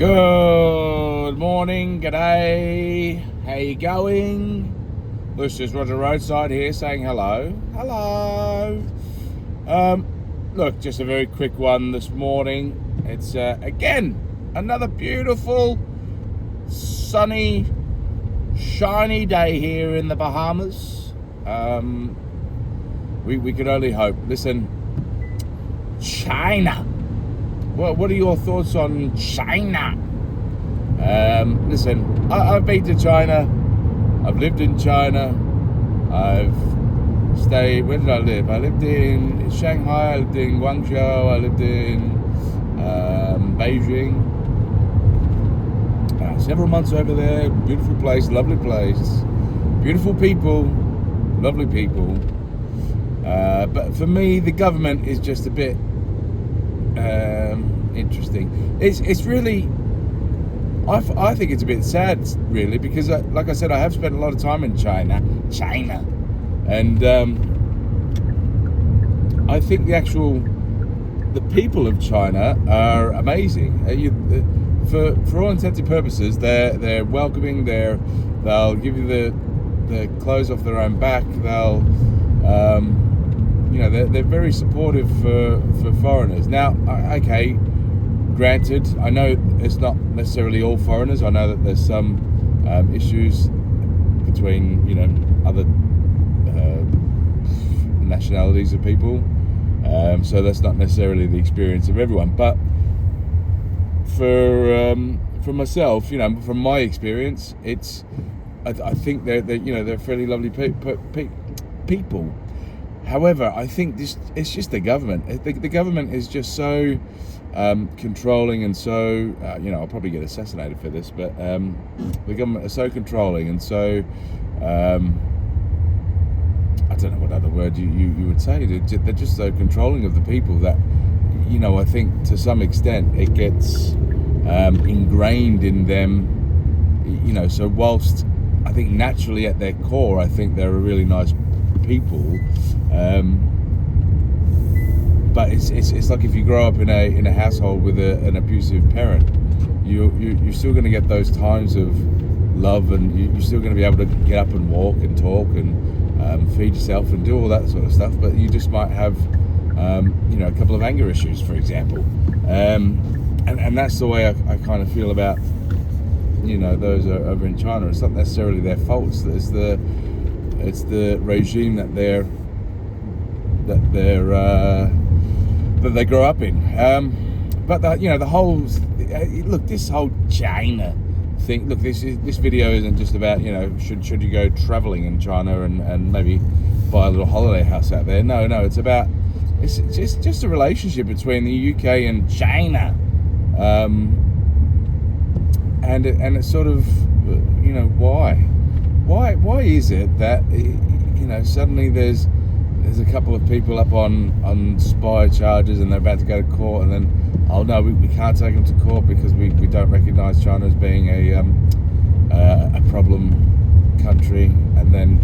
Good morning, g'day, how you going? This is Roger Roadside here saying hello. Hello. Look, just a very quick one this morning. It's again another beautiful, sunny, shiny day here in the Bahamas. We could only hope. Listen, China. What are your thoughts on China? Listen, I've been to China. I've lived in China. I've stayed. Where did I live? I lived in Shanghai. I lived in Guangzhou. I lived in Beijing. Several months over there. Beautiful place, lovely place. Beautiful people, lovely people. But for me, the government is just a bit interesting. It's really, I think it's a bit sad, really, because like I said, I have spent a lot of time in China, and I think the people of China are amazing. For all intents and purposes, they're welcoming. They'll give you the clothes off their own back. They'll they're very supportive for foreigners. Now, okay, granted, I know it's not necessarily all foreigners. I know that there's some issues between other nationalities of people. So that's not necessarily the experience of everyone. But for myself, from my experience, I think they're fairly lovely people. However, I think it's just the government. The government is just so controlling and so, I'll probably get assassinated for this, but the government is so controlling and so, I don't know what other word you would say. They're just so controlling of the people that, I think to some extent it gets ingrained in them, so whilst I think naturally at their core, I think they're a really nice people, but it's like if you grow up in a household with an abusive parent, you're still going to get those times of love, and you're still going to be able to get up and walk and talk and feed yourself and do all that sort of stuff, but you just might have a couple of anger issues, for example, and that's the way I kind of feel about those over in China. It's not necessarily their faults. It's the regime that they grow up in. But the whole look, this whole China thing. Look, this video isn't just about should you go traveling in China and maybe buy a little holiday house out there. No, it's just a relationship between the UK and China, and it's sort of why is it that suddenly there's a couple of people up on spy charges and they're about to go to court, and then we can't take them to court because we don't recognise China as being a problem country, and then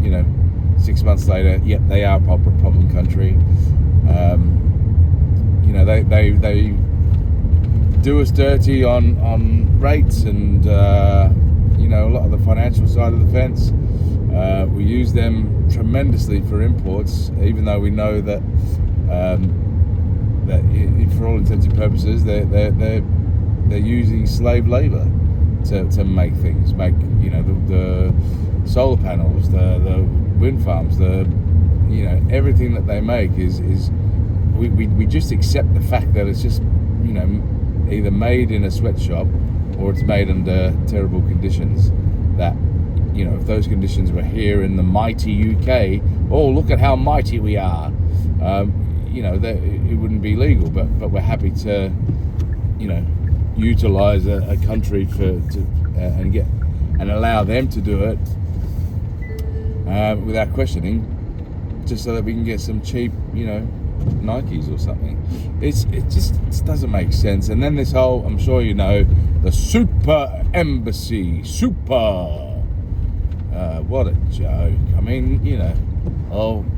6 months later, yep, they are a problem country. They do us dirty on rates and a lot of the financial side of the fence. We use them tremendously for imports, even though we know that for all intents and purposes they're using slave labor to make things, the solar panels, the wind farms, everything that they make is we just accept the fact that it's just either made in a sweatshop or it's made under terrible conditions. That if those conditions were here in the mighty UK, oh, look at how mighty we are, it wouldn't be legal, but we're happy to utilize a country and allow them to do it without questioning, just so that we can get some cheap Nikes or something. It just doesn't make sense. And then this whole, I'm sure the super embassy, what a joke. I mean,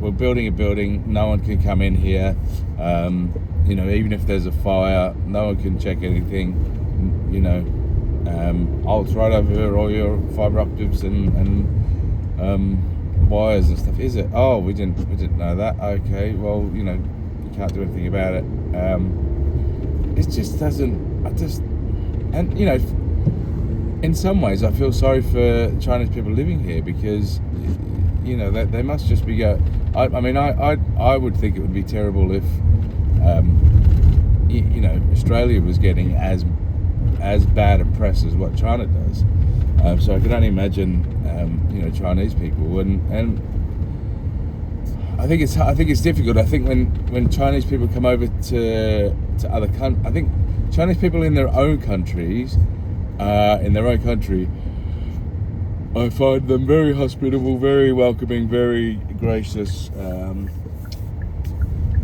we're building a building, no one can come in here, even if there's a fire, no one can check anything, I'll right over all your fibre optics and wires and stuff. Is it? Oh, we didn't know that. Okay, well, you know, you can't do anything about it. It just doesn't. And you know, in some ways, I feel sorry for Chinese people living here because, you know, they must just be I mean, I would think it would be terrible if, you know, Australia was getting as bad a press as what China does. So I can only imagine, you know, Chinese people, and I think it's difficult. I think when Chinese people come over to other countries, I think Chinese people in their own countries, I find them very hospitable, very welcoming, very gracious.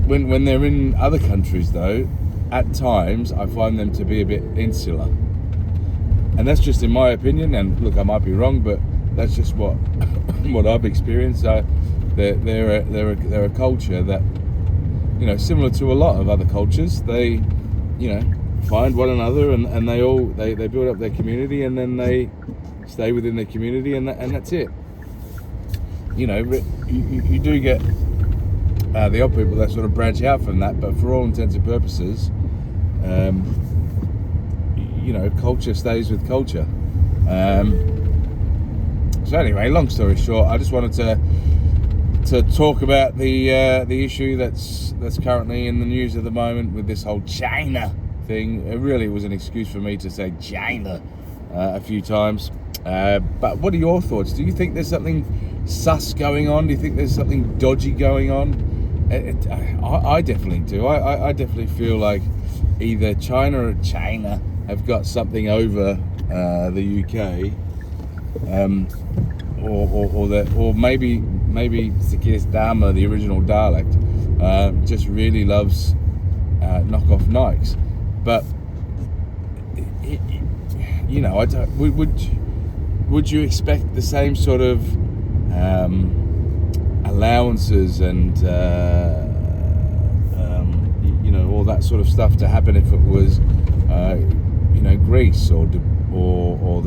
When they're in other countries, though, at times I find them to be a bit insular, and that's just in my opinion. And look, I might be wrong, but that's just what I've experienced. They're a culture that, you know, similar to a lot of other cultures. They, you know, find one another and they build up their community, and then they stay within their community, and that's it. You know, you do get the odd people that sort of branch out from that, but for all intents and purposes, you know, culture stays with culture. So anyway, long story short, I just wanted to talk about the issue that's currently in the news at the moment with this whole China thing. It really was an excuse for me to say China a few times. But what are your thoughts? Do you think there's something sus going on? Do you think there's something dodgy going on? I definitely do. I definitely feel like either China or China have got something over the UK, or maybe Sikis Dharma, the original Dalek, just really loves knockoff Nikes. But you know, would you expect the same sort of allowances and you know, all that sort of stuff to happen if it was you know, Greece or the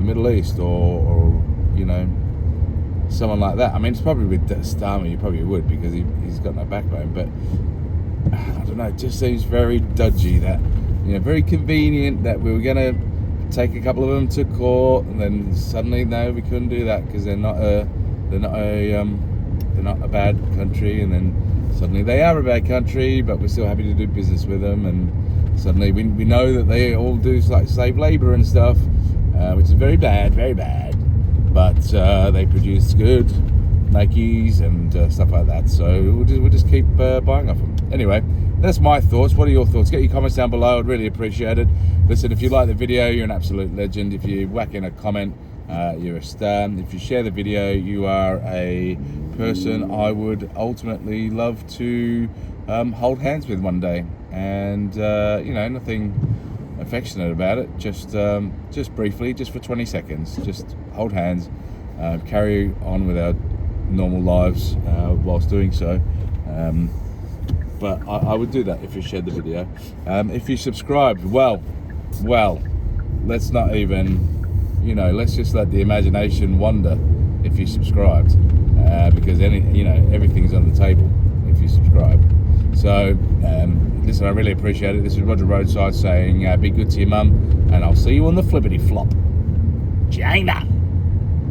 Middle East or you know, someone like that? I mean, it's probably with Starmer you probably would, because he's got no backbone, but I don't know, it just seems very dodgy that, you know, very convenient that we were going to take a couple of them to court, and then suddenly no, we couldn't do that because they're not a bad country, and then suddenly they are a bad country, but we're still happy to do business with them, and suddenly we know that they all do like slave labor and stuff, which is very bad, but they produce good Nikes and stuff like that, so we'll just keep buying off them. Anyway, that's my thoughts. What are your thoughts? Get your comments down below. I'd really appreciate it. Listen, if you like the video, you're an absolute legend. If you whack in a comment, you're a star. If you share the video, you are a person I would ultimately love to hold hands with one day. And you know, nothing affectionate about it. Just briefly, just for 20 seconds, just hold hands, carry on with our normal lives whilst doing so. But I would do that if you shared the video. If you subscribed, well, let's not even, you know, let's just let the imagination wander if you subscribed, because everything's on the table if you subscribe. So listen, I really appreciate it. This is Roger Roadside saying be good to your mum, and I'll see you on the flippity flop. China.